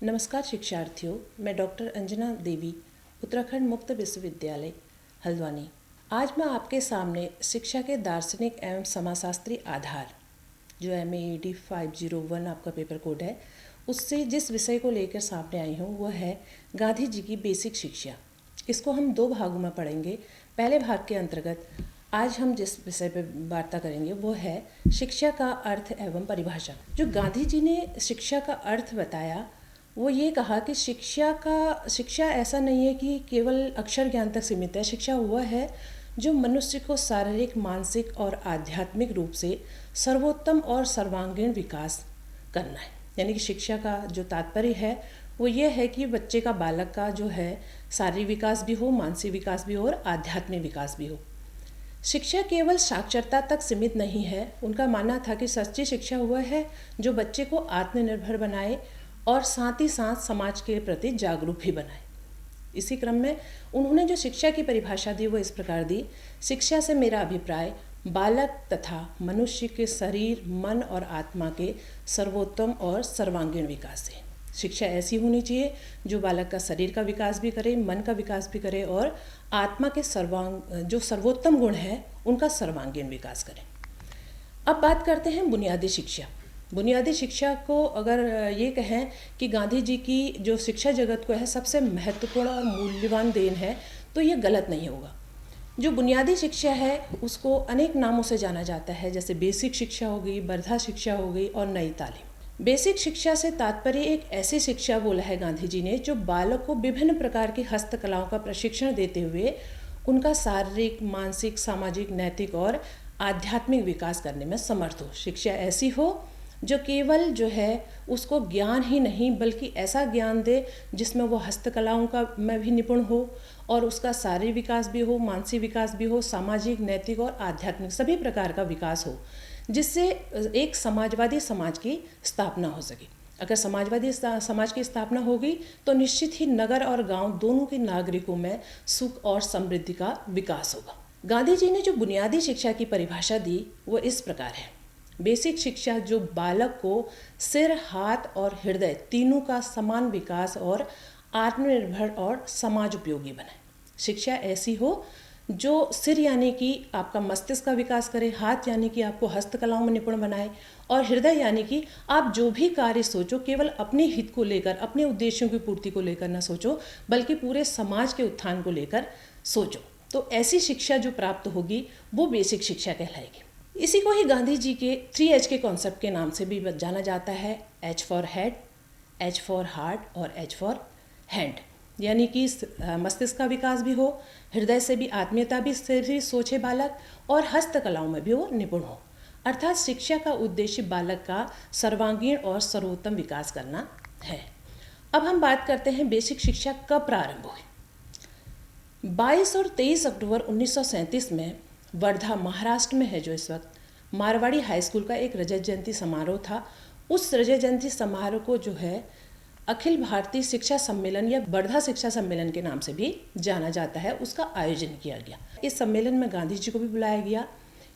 नमस्कार शिक्षार्थियों, मैं डॉक्टर अंजना देवी, उत्तराखंड मुक्त विश्वविद्यालय हल्द्वानी। आज मैं आपके सामने शिक्षा के दार्शनिक एवं समाजशास्त्री आधार, जो MAED 501 आपका पेपर कोड है, उससे जिस विषय को लेकर सामने आई हूँ वह है गांधी जी की बेसिक शिक्षा। इसको हम 2 भागों में पढ़ेंगे। पहले भाग के अंतर्गत आज हम जिस विषय पर वार्ता करेंगे वो है शिक्षा का अर्थ एवं परिभाषा। जो गांधी जी ने शिक्षा का अर्थ बताया वो ये कहा कि शिक्षा ऐसा नहीं है कि केवल अक्षर ज्ञान तक सीमित है। शिक्षा वह है जो मनुष्य को शारीरिक, मानसिक और आध्यात्मिक रूप से सर्वोत्तम और सर्वांगीण विकास करना है। यानी कि शिक्षा का जो तात्पर्य है वो ये है कि बच्चे का, बालक का जो है शारीरिक विकास भी हो, मानसिक विकास भी हो और आध्यात्मिक विकास भी हो। शिक्षा केवल साक्षरता तक सीमित नहीं है। उनका मानना था कि सच्ची शिक्षा वह है जो बच्चे को आत्मनिर्भर बनाए और साथ ही साथ समाज के प्रति जागरूक भी बनाए। इसी क्रम में उन्होंने जो शिक्षा की परिभाषा दी वो इस प्रकार दी: शिक्षा से मेरा अभिप्राय बालक तथा मनुष्य के शरीर, मन और आत्मा के सर्वोत्तम और सर्वांगीण विकास है। शिक्षा ऐसी होनी चाहिए जो बालक का शरीर का विकास भी करे, मन का विकास भी करे और आत्मा के जो सर्वोत्तम गुण है उनका सर्वांगीण विकास करे। अब बात करते हैं बुनियादी शिक्षा। बुनियादी शिक्षा को अगर ये कहें कि गांधी जी की जो शिक्षा जगत को है सबसे महत्वपूर्ण और मूल्यवान देन है, तो ये गलत नहीं होगा। जो बुनियादी शिक्षा है उसको अनेक नामों से जाना जाता है, जैसे बेसिक शिक्षा हो गई, वर्धा शिक्षा हो गई और नई तालीम। बेसिक शिक्षा से तात्पर्य एक ऐसी शिक्षा बोला है गांधी जी ने जो बालक को विभिन्न प्रकार की हस्तकलाओं का प्रशिक्षण देते हुए उनका शारीरिक, मानसिक, सामाजिक, नैतिक और आध्यात्मिक विकास करने में समर्थ हो। शिक्षा ऐसी हो जो केवल जो है उसको ज्ञान ही नहीं बल्कि ऐसा ज्ञान दे जिसमें वो हस्तकलाओं का में भी निपुण हो और उसका शारीरिक विकास भी हो, मानसिक विकास भी हो, सामाजिक, नैतिक और आध्यात्मिक सभी प्रकार का विकास हो, जिससे एक समाजवादी समाज की स्थापना हो सके। अगर समाजवादी समाज की स्थापना होगी तो निश्चित ही नगर और गांव दोनों के नागरिकों में सुख और समृद्धि का विकास होगा। गांधी जी ने जो बुनियादी शिक्षा की परिभाषा दी वो इस प्रकार है: बेसिक शिक्षा जो बालक को सिर, हाथ और हृदय तीनों का समान विकास और आत्मनिर्भर और समाज उपयोगी बनाए। शिक्षा ऐसी हो जो सिर यानी कि आपका मस्तिष्क का विकास करे, हाथ यानी कि आपको हस्तकलाओं में निपुण बनाए और हृदय यानी कि आप जो भी कार्य सोचो केवल अपने हित को लेकर, अपने उद्देश्यों की पूर्ति को लेकर न सोचो बल्कि पूरे समाज के उत्थान को लेकर सोचो। तो ऐसी शिक्षा जो प्राप्त होगी वो बेसिक शिक्षा कहलाएगी। इसी को ही गांधी जी के 3H के कॉन्सेप्ट के नाम से भी जाना जाता है: H for head, H for heart और H फॉर हैंड। यानी कि मस्तिष्क का विकास भी हो, हृदय से भी, आत्मीयता भी से भी सोचे बालक और हस्तकलाओं में भी वो निपुण हो। अर्थात शिक्षा का उद्देश्य बालक का सर्वांगीण और सर्वोत्तम विकास करना है। अब हम बात करते हैं बेसिक शिक्षा कब प्रारंभ हुई। 22 और 23 अक्टूबर 1937 में वर्धा, महाराष्ट्र में है जो इस वक्त, मारवाड़ी हाई स्कूल का एक रजत जयंती समारोह था। उस रजत जयंती समारोह को जो है अखिल भारतीय शिक्षा सम्मेलन या वर्धा शिक्षा सम्मेलन के नाम से भी जाना जाता है, उसका आयोजन किया गया। इस सम्मेलन में गांधी जी को भी बुलाया गया।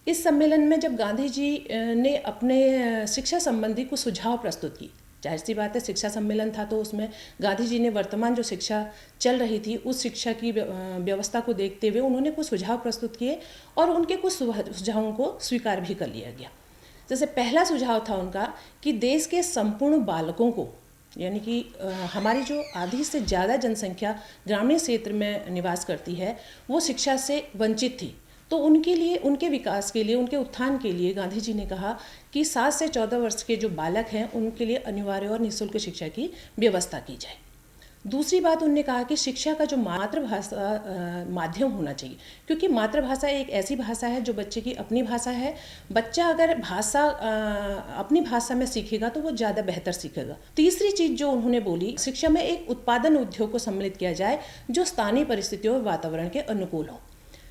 इस सम्मेलन में जब गांधी जी ने अपने शिक्षा संबंधी कुछ सुझाव प्रस्तुत की, जाहिर सी बात है शिक्षा सम्मेलन था तो उसमें गांधी जी ने वर्तमान जो शिक्षा चल रही थी उस शिक्षा की व्यवस्था को देखते हुए उन्होंने कुछ सुझाव प्रस्तुत किए और उनके कुछ सुझावों को स्वीकार भी कर लिया गया। जैसे पहला सुझाव था उनका कि देश के संपूर्ण बालकों को, यानी कि हमारी जो आधी से ज़्यादा जनसंख्या ग्रामीण क्षेत्र में निवास करती है वो शिक्षा से वंचित थी, तो उनके लिए, उनके विकास के लिए, उनके उत्थान के लिए गांधी जी ने कहा कि 7 से 14 वर्ष के जो बालक हैं उनके लिए अनिवार्य और निःशुल्क शिक्षा की व्यवस्था की जाए। दूसरी बात उन्होंने कहा कि शिक्षा का जो मातृभाषा माध्यम होना चाहिए, क्योंकि मातृभाषा एक ऐसी भाषा है जो बच्चे की अपनी भाषा है। बच्चा अगर भाषा अपनी भाषा में सीखेगा तो वो ज़्यादा बेहतर सीखेगा। तीसरी चीज़ जो उन्होंने बोली, शिक्षा में एक उत्पादन उद्योग को सम्मिलित किया जाए जो स्थानीय परिस्थितियों और वातावरण के अनुकूल हो।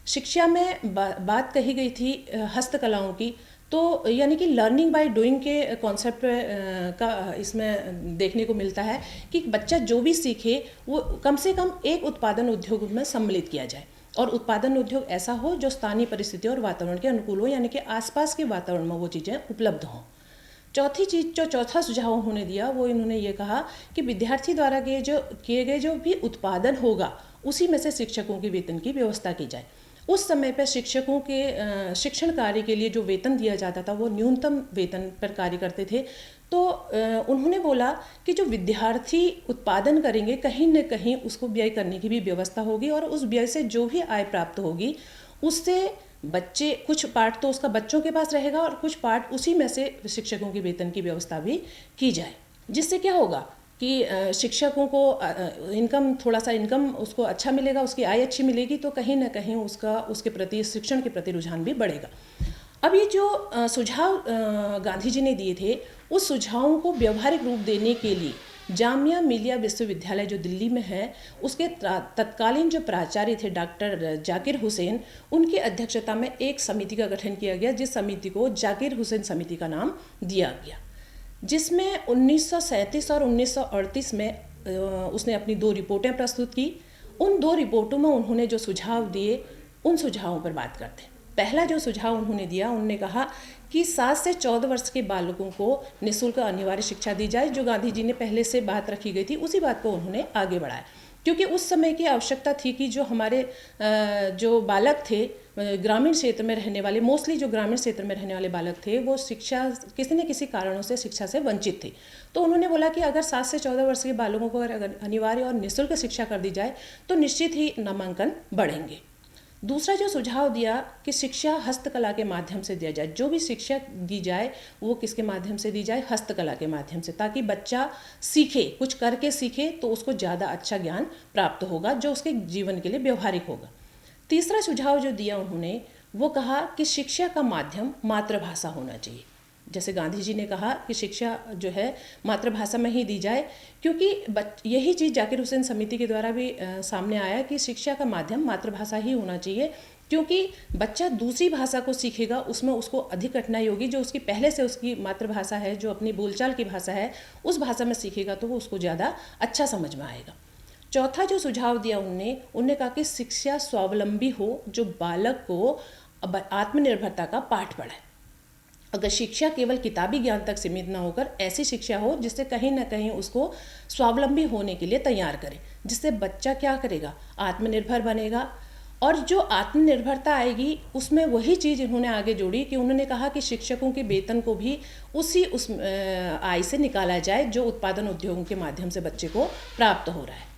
शिक्षा में बात कही गई थी हस्तकलाओं की, तो यानी कि लर्निंग बाय डूइंग के कॉन्सेप्ट का इसमें देखने को मिलता है कि बच्चा जो भी सीखे वो कम से कम एक उत्पादन उद्योग में सम्मिलित किया जाए और उत्पादन उद्योग ऐसा हो जो स्थानीय परिस्थितियों और वातावरण के अनुकूल हो, यानी कि आसपास के वातावरण में वो चीज़ें उपलब्ध हों। चौथा सुझाव उन्होंने दिया वो इन्होंने ये कहा कि विद्यार्थी द्वारा किए गए जो भी उत्पादन होगा उसी में से शिक्षकों के वेतन की व्यवस्था की जाए। उस समय पर शिक्षकों के शिक्षण कार्य के लिए जो वेतन दिया जाता था वो न्यूनतम वेतन पर कार्य करते थे। तो उन्होंने बोला कि जो विद्यार्थी उत्पादन करेंगे कहीं न कहीं उसको व्यय करने की भी व्यवस्था होगी और उस व्यय से जो भी आय प्राप्त होगी उससे बच्चे कुछ पार्ट तो उसका बच्चों के पास रहेगा और कुछ पार्ट उसी में से शिक्षकों के वेतन की व्यवस्था भी की जाए। जिससे क्या होगा कि शिक्षकों को थोड़ा सा इनकम उसको अच्छा मिलेगा, उसकी आय अच्छी मिलेगी तो कहीं ना कहीं उसके प्रति शिक्षण के प्रति रुझान भी बढ़ेगा। अब ये जो सुझाव गांधी जी ने दिए थे उस सुझावों को व्यवहारिक रूप देने के लिए जामिया मिलिया विश्वविद्यालय जो दिल्ली में है उसके तत्कालीन जो प्राचार्य थे डॉक्टर जाकिर हुसैन, उनकी अध्यक्षता में एक समिति का गठन किया गया जिस समिति को जाकिर हुसैन समिति का नाम दिया गया, जिसमें 1937 और 1938 में उसने अपनी 2 रिपोर्टें प्रस्तुत की। उन 2 रिपोर्टों में उन्होंने जो सुझाव दिए उन सुझावों पर बात करते हैं। पहला जो सुझाव उन्होंने दिया, उन्होंने कहा कि 7 से 14 वर्ष के बालकों को निःशुल्क अनिवार्य शिक्षा दी जाए। जो गांधी जी ने पहले से बात रखी गई थी उसी बात को उन्होंने आगे बढ़ाया, क्योंकि उस समय की आवश्यकता थी कि जो हमारे जो बालक थे ग्रामीण क्षेत्र में रहने वाले, मोस्टली जो ग्रामीण क्षेत्र में रहने वाले बालक थे वो शिक्षा किसी न किसी कारणों से शिक्षा से वंचित थे। तो उन्होंने बोला कि अगर 7 से 14 वर्ष के बालकों को अगर अनिवार्य और निःशुल्क शिक्षा कर दी जाए तो निश्चित ही नामांकन बढ़ेंगे। दूसरा जो सुझाव दिया कि शिक्षा हस्तकला के माध्यम से दिया जाए, जो भी शिक्षा दी जाए वो किसके माध्यम से दी जाए, हस्तकला के माध्यम से, ताकि बच्चा सीखे, कुछ करके सीखे तो उसको ज़्यादा अच्छा ज्ञान प्राप्त होगा जो उसके जीवन के लिए व्यवहारिक होगा। तीसरा सुझाव जो दिया उन्होंने वो कहा कि शिक्षा का माध्यम मातृभाषा होना चाहिए। जैसे गांधी जी ने कहा कि शिक्षा जो है मातृभाषा में ही दी जाए, क्योंकि यही चीज़ जाकिर हुसैन समिति के द्वारा भी सामने आया कि शिक्षा का माध्यम मातृभाषा ही होना चाहिए, क्योंकि बच्चा दूसरी भाषा को सीखेगा उसमें उसको अधिक कठिनाई होगी। जो उसकी पहले से उसकी मातृभाषा है, जो अपनी बोलचाल की भाषा है, उस भाषा में सीखेगा तो वो उसको ज़्यादा अच्छा समझ में आएगा। चौथा जो सुझाव दिया उन्होंने कहा कि शिक्षा स्वावलंबी हो, जो बालक को आत्मनिर्भरता का पाठ पढ़ाए। अगर शिक्षा केवल किताबी ज्ञान तक सीमित ना होकर ऐसी शिक्षा हो जिससे कहीं ना कहीं उसको स्वावलंबी होने के लिए तैयार करे, जिससे बच्चा क्या करेगा, आत्मनिर्भर बनेगा। और जो आत्मनिर्भरता आएगी उसमें वही चीज़ इन्होंने आगे जोड़ी कि उन्होंने कहा कि शिक्षकों के वेतन को भी उस आय से निकाला जाए जो उत्पादन उद्योगों के माध्यम से बच्चे को प्राप्त हो रहा है।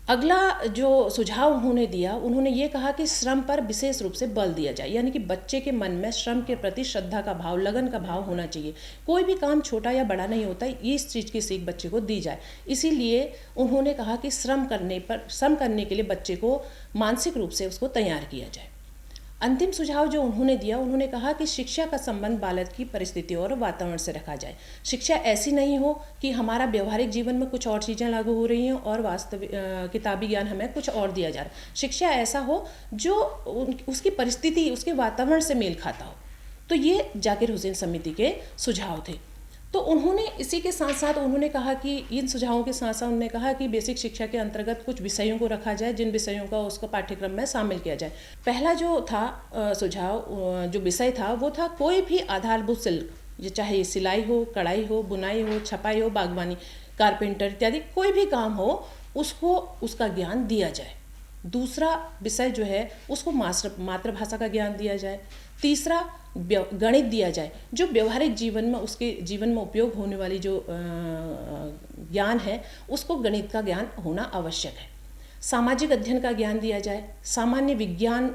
अगला जो सुझाव उन्होंने दिया, उन्होंने ये कहा कि श्रम पर विशेष रूप से बल दिया जाए, यानी कि बच्चे के मन में श्रम के प्रति श्रद्धा का भाव, लगन का भाव होना चाहिए। कोई भी काम छोटा या बड़ा नहीं होता, इस चीज़ की सीख बच्चे को दी जाए। इसीलिए उन्होंने कहा कि श्रम करने के लिए बच्चे को मानसिक रूप से उसको तैयार किया जाए। अंतिम सुझाव जो उन्होंने दिया, उन्होंने कहा कि शिक्षा का संबंध बालक की परिस्थिति और वातावरण से रखा जाए। शिक्षा ऐसी नहीं हो कि हमारा व्यवहारिक जीवन में कुछ और चीज़ें लागू हो रही हैं और वास्तविक किताबी ज्ञान हमें कुछ और दिया जा रहा है। शिक्षा ऐसा हो जो उसकी परिस्थिति, उसके वातावरण से मेल खाता हो। तो ये जाकिर हुसैन समिति के सुझाव थे। तो उन्होंने इसी के साथ साथ उन्होंने कहा कि इन सुझावों के साथ साथ उन्होंने कहा कि बेसिक शिक्षा के अंतर्गत कुछ विषयों को रखा जाए, जिन विषयों का उसको पाठ्यक्रम में शामिल किया जाए। पहला जो था सुझाव, जो विषय था वो था कोई भी आधारभूत शिल्प, ये चाहे सिलाई हो, कढ़ाई हो, बुनाई हो, छपाई हो, बागवानी, कारपेंटर इत्यादि कोई भी काम हो उसको उसका ज्ञान दिया जाए। दूसरा विषय जो है उसको मातृभाषा का ज्ञान दिया जाए। तीसरा गणित दिया जाए, जो व्यवहारिक जीवन में उसके जीवन में उपयोग होने वाली जो ज्ञान है उसको गणित का ज्ञान होना आवश्यक है। सामाजिक अध्ययन का ज्ञान दिया जाए। सामान्य विज्ञान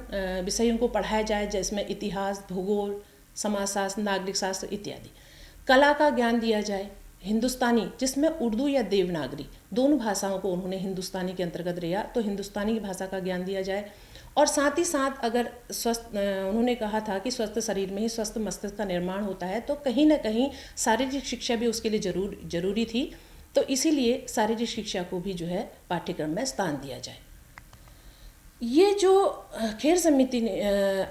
विषयों को पढ़ाया जाए, जिसमें इतिहास, भूगोल, समाजशास्त्र, नागरिक शास्त्र इत्यादि। कला का ज्ञान दिया जाए। हिंदुस्तानी, जिसमें उर्दू या देवनागरी दोनों भाषाओं को उन्होंने हिंदुस्तानी के अंतर्गत लिया, तो हिंदुस्तानी भाषा का ज्ञान दिया जाए। और साथ ही साथ अगर उन्होंने कहा था कि स्वस्थ शरीर में ही स्वस्थ मस्तिष्क का निर्माण होता है, तो कहीं ना कहीं शारीरिक शिक्षा भी उसके लिए जरूरी थी। तो इसीलिए शारीरिक शिक्षा को भी जो है पाठ्यक्रम में स्थान दिया जाए। ये जो खेर समिति ने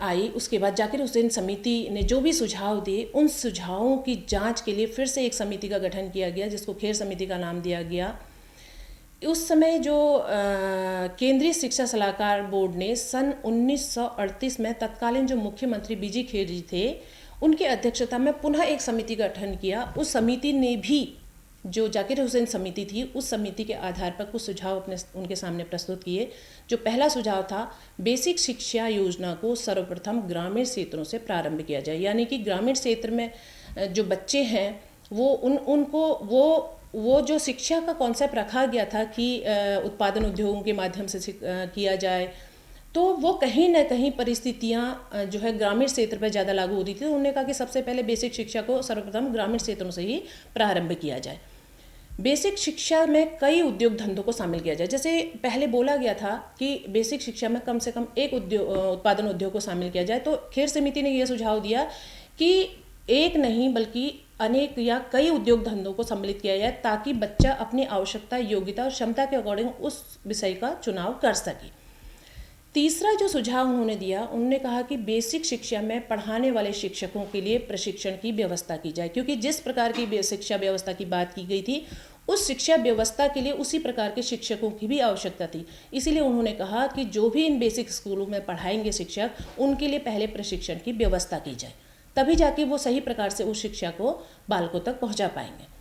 आई, उसके बाद जाकिर हुसैन समिति ने जो भी सुझाव दिए, उन सुझावों की जांच के लिए फिर से एक समिति का गठन किया गया, जिसको खेर समिति का नाम दिया गया। उस समय जो केंद्रीय शिक्षा सलाहकार बोर्ड ने सन 1938 में तत्कालीन जो मुख्यमंत्री बीजी खेर जी थे, उनकी अध्यक्षता में पुनः एक समिति का गठन किया। उस समिति ने भी, जो जाकिर हुसैन समिति थी, उस समिति के आधार पर कुछ सुझाव उनके सामने प्रस्तुत किए। जो पहला सुझाव था, बेसिक शिक्षा योजना को सर्वप्रथम ग्रामीण क्षेत्रों से प्रारंभ किया जाए, यानी कि ग्रामीण क्षेत्र में जो बच्चे हैं वो उनको वो जो शिक्षा का कॉन्सेप्ट रखा गया था कि उत्पादन उद्योगों के माध्यम से किया जाए, तो वो कहीं ना कहीं परिस्थितियाँ जो है ग्रामीण क्षेत्र पर ज़्यादा लागू हो रही थी। तो उन्होंने कहा कि सबसे पहले बेसिक शिक्षा को सर्वप्रथम ग्रामीण क्षेत्रों से ही प्रारंभ किया जाए। बेसिक शिक्षा में कई उद्योग धंधों को शामिल किया जाए। जैसे पहले बोला गया था कि बेसिक शिक्षा में कम से कम एक उत्पादन उद्योग को शामिल किया जाए, तो खेर समिति ने यह सुझाव दिया कि एक नहीं बल्कि अनेक या कई उद्योग धंधों को सम्मिलित किया जाए, ताकि बच्चा अपनी आवश्यकता, योग्यता और क्षमता के अकॉर्डिंग उस विषय का चुनाव कर सके। तीसरा जो सुझाव उन्होंने दिया, उन्होंने कहा कि बेसिक शिक्षा में पढ़ाने वाले शिक्षकों के लिए प्रशिक्षण की व्यवस्था की जाए, क्योंकि जिस प्रकार की शिक्षा व्यवस्था की बात की गई थी, उस शिक्षा व्यवस्था के लिए उसी प्रकार के शिक्षकों की भी आवश्यकता थी। इसीलिए उन्होंने कहा कि जो भी इन बेसिक स्कूलों में पढ़ाएंगे शिक्षक, उनके लिए पहले प्रशिक्षण की व्यवस्था की जाए, तभी जाके वो सही प्रकार से उस शिक्षा को बालकों तक पहुंचा पाएंगे।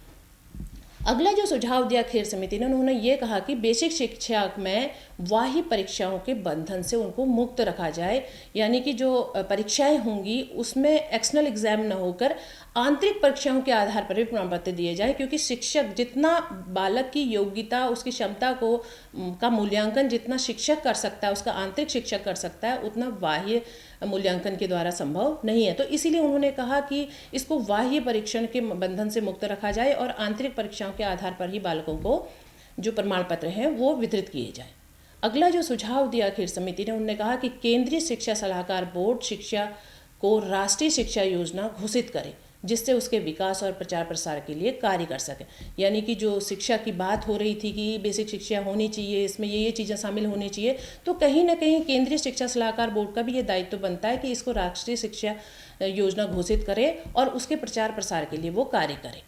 अगला जो सुझाव दिया खेर समिति ने, उन्होंने ये कहा कि बेसिक शिक्षा में बाह्य परीक्षाओं के बंधन से उनको मुक्त रखा जाए, यानी कि जो परीक्षाएं होंगी उसमें एक्सटर्नल एग्जाम न होकर आंतरिक परीक्षाओं के आधार पर भी प्रमाण पत्र दिए जाए, क्योंकि शिक्षक जितना बालक की योग्यता, उसकी क्षमता को का मूल्यांकन जितना शिक्षक कर सकता है, उसका आंतरिक शिक्षक कर सकता है, उतना बाह्य मूल्यांकन के द्वारा संभव नहीं है। तो इसीलिए उन्होंने कहा कि इसको बाह्य परीक्षण के बंधन से मुक्त रखा जाए और आंतरिक परीक्षाओं के आधार पर ही बालकों को जो प्रमाण पत्र हैं वो वितरित किए जाए। अगला जो सुझाव दिया खेर समिति ने, उन्होंने कहा कि केंद्रीय शिक्षा सलाहकार बोर्ड शिक्षा को राष्ट्रीय शिक्षा योजना घोषित करे, जिससे उसके विकास और प्रचार प्रसार के लिए कार्य कर सके। यानी कि जो शिक्षा की बात हो रही थी कि बेसिक शिक्षा होनी चाहिए, इसमें ये चीज़ें शामिल होनी चाहिए, तो कहीं ना कहीं केंद्रीय शिक्षा सलाहकार बोर्ड का भी ये दायित्व बनता है कि इसको राष्ट्रीय शिक्षा योजना घोषित करे और उसके प्रचार प्रसार के लिए वो कार्य करे।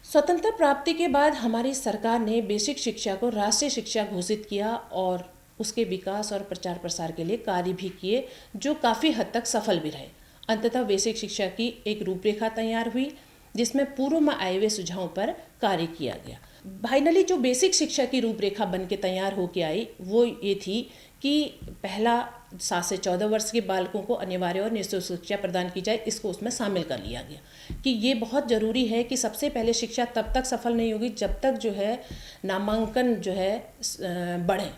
स्वतंत्रता प्राप्ति के बाद हमारी सरकार ने बेसिक शिक्षा को राष्ट्रीय शिक्षा घोषित किया और उसके विकास और प्रचार प्रसार के लिए कार्य भी किए, जो काफ़ी हद तक सफल भी रहे। अंततः बेसिक शिक्षा की एक रूपरेखा तैयार हुई, जिसमें पूर्व में आए हुए सुझावों पर कार्य किया गया। फाइनली जो बेसिक शिक्षा की रूपरेखा बन के तैयार होकर आई वो ये थी कि पहला 7 से 14 वर्ष के बालकों को अनिवार्य और निःशुल्क शिक्षा प्रदान की जाए, इसको उसमें शामिल कर लिया गया कि ये बहुत ज़रूरी है कि सबसे पहले शिक्षा तब तक सफल नहीं होगी जब तक जो है नामांकन जो है बढ़े।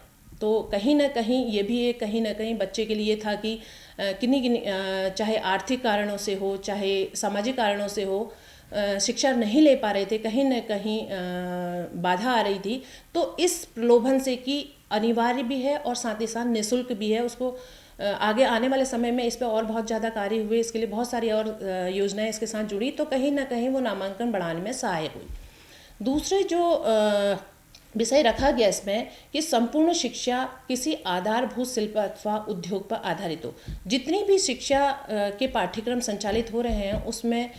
तो कहीं ना कहीं ये भी एक कहीं ना कहीं बच्चे के लिए था कि किन्हीं चाहे आर्थिक कारणों से हो, चाहे सामाजिक कारणों से हो, शिक्षा नहीं ले पा रहे थे, कहीं ना कहीं बाधा आ रही थी। तो इस प्रलोभन से कि अनिवार्य भी है और साथ ही साथ निःशुल्क भी है, उसको आगे आने वाले समय में इस पर और बहुत ज़्यादा कार्य हुए, इसके लिए बहुत सारी और योजनाएं इसके साथ जुड़ी, तो कहीं ना कहीं वो नामांकन बढ़ाने में सहायक हुई। दूसरे जो विषय रखा गया इसमें कि संपूर्ण शिक्षा किसी आधारभूत शिल्प अथवा उद्योग पर आधारित हो। जितनी भी शिक्षा के पाठ्यक्रम संचालित हो रहे हैं उसमें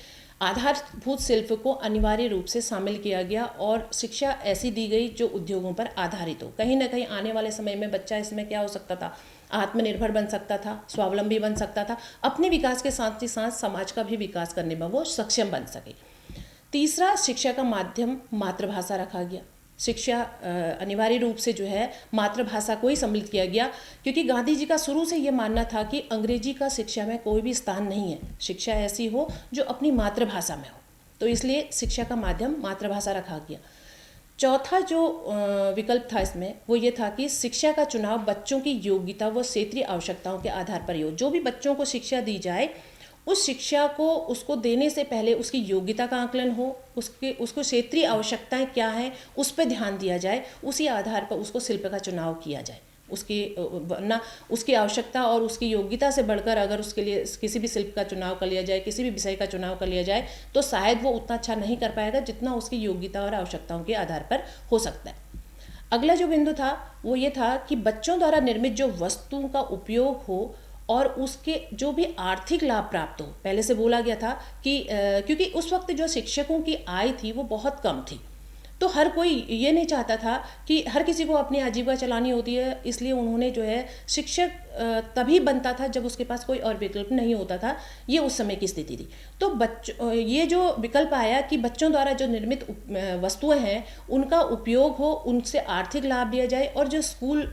आधारभूत शिल्प को अनिवार्य रूप से शामिल किया गया और शिक्षा ऐसी दी गई जो उद्योगों पर आधारित हो। कहीं ना कहीं आने वाले समय में बच्चा इसमें क्या हो सकता था, आत्मनिर्भर बन सकता था, स्वावलंबी बन सकता था, अपने विकास के साथ ही साथ समाज का भी विकास करने में वो सक्षम बन सके। तीसरा, शिक्षा का माध्यम मातृभाषा रखा गया। शिक्षा अनिवार्य रूप से जो है मातृभाषा को ही सम्मिलित किया गया, क्योंकि गांधी जी का शुरू से ये मानना था कि अंग्रेजी का शिक्षा में कोई भी स्थान नहीं है, शिक्षा ऐसी हो जो अपनी मातृभाषा में हो। तो इसलिए शिक्षा का माध्यम मातृभाषा रखा गया। चौथा जो विकल्प था इसमें वो ये था कि शिक्षा का चुनाव बच्चों की योग्यता व क्षेत्रीय आवश्यकताओं के आधार पर ही हो। जो भी बच्चों को शिक्षा दी जाए उस शिक्षा को उसको देने से पहले उसकी योग्यता का आकलन हो, उसको क्षेत्रीय आवश्यकताएं क्या हैं उस पर ध्यान दिया जाए, उसी आधार पर उसको शिल्प का चुनाव किया जाए। उसकी आवश्यकता और उसकी योग्यता से बढ़कर अगर उसके लिए किसी भी शिल्प का चुनाव कर लिया जाए, किसी भी विषय का चुनाव कर लिया जाए, तो शायद वो उतना अच्छा नहीं कर पाएगा जितना उसकी योग्यता और आवश्यकताओं के आधार पर हो सकता है। अगला जो बिंदु था वो ये था कि बच्चों द्वारा निर्मित जो वस्तुओं का उपयोग हो और उसके जो भी आर्थिक लाभ प्राप्त हो। पहले से बोला गया था कि क्योंकि उस वक्त जो शिक्षकों की आय थी वो बहुत कम थी, तो हर कोई ये नहीं चाहता था कि हर किसी को अपनी आजीविका चलानी होती है, इसलिए उन्होंने जो है शिक्षक तभी बनता था जब उसके पास कोई और विकल्प नहीं होता था। ये उस समय की स्थिति थी। तो बच्चों ये जो विकल्प आया कि बच्चों द्वारा जो निर्मित वस्तुएं हैं उनका उपयोग हो, उनसे आर्थिक लाभ लिया जाए और जो स्कूल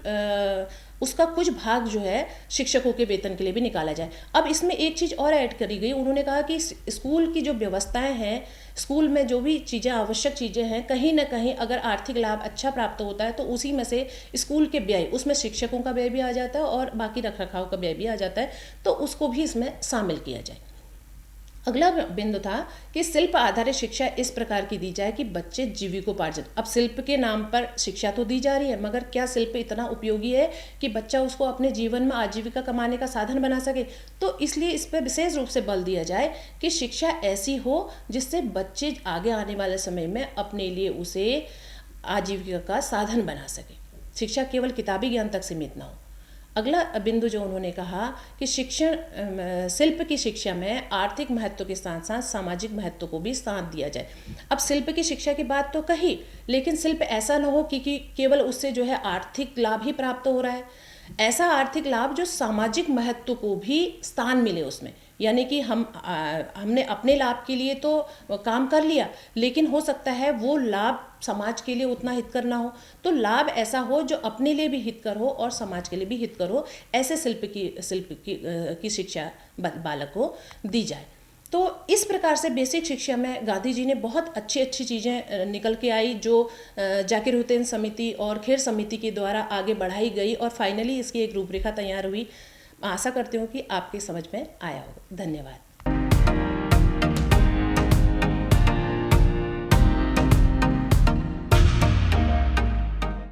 उसका कुछ भाग जो है शिक्षकों के वेतन के लिए भी निकाला जाए। अब इसमें एक चीज़ और ऐड करी गई, उन्होंने कहा कि स्कूल की जो व्यवस्थाएं हैं, स्कूल में जो भी चीज़ें आवश्यक चीज़ें हैं, कहीं ना कहीं अगर आर्थिक लाभ अच्छा प्राप्त होता है तो उसी में से स्कूल के व्यय, उसमें शिक्षकों का व्यय भी आ जाता है और बाकी रखरखाव का व्यय भी आ जाता है, तो उसको भी इसमें शामिल किया जाए। अगला बिंदु था कि शिल्प आधारित शिक्षा इस प्रकार की दी जाए कि बच्चे जीविकोपार्जन। अब शिल्प के नाम पर शिक्षा तो दी जा रही है, मगर क्या शिल्प इतना उपयोगी है कि बच्चा उसको अपने जीवन में आजीविका कमाने का साधन बना सके? तो इसलिए इस पर विशेष रूप से बल दिया जाए कि शिक्षा ऐसी हो जिससे बच्चे आगे आने वाले समय में अपने लिए उसे आजीविका का साधन बना सके। शिक्षा केवल किताबी ज्ञान तक सीमित ना हो। अगला बिंदु जो उन्होंने कहा कि शिल्प की शिक्षा में आर्थिक महत्व के साथ साथ सामाजिक महत्व को भी स्थान दिया जाए। अब शिल्प की शिक्षा की बात तो कही, लेकिन शिल्प ऐसा ना हो कि केवल उससे जो है आर्थिक लाभ ही प्राप्त हो रहा है। ऐसा आर्थिक लाभ जो सामाजिक महत्व को भी स्थान मिले उसमें, यानी कि हमने अपने लाभ के लिए तो काम कर लिया, लेकिन हो सकता है वो लाभ समाज के लिए उतना हितकर ना हो। तो लाभ ऐसा हो जो अपने लिए भी हितकर हो और समाज के लिए भी हितकर हो, ऐसे शिल्प की शिक्षा बालक को दी जाए। तो इस प्रकार से बेसिक शिक्षा में गांधी जी ने बहुत अच्छी अच्छी चीज़ें निकल के आई, जो जाकिर हुसैन समिति और खेर समिति के द्वारा आगे बढ़ाई गई और फाइनली इसकी एक रूपरेखा तैयार हुई। आशा करती हूँ कि आपकी समझ में आया होगा। धन्यवाद।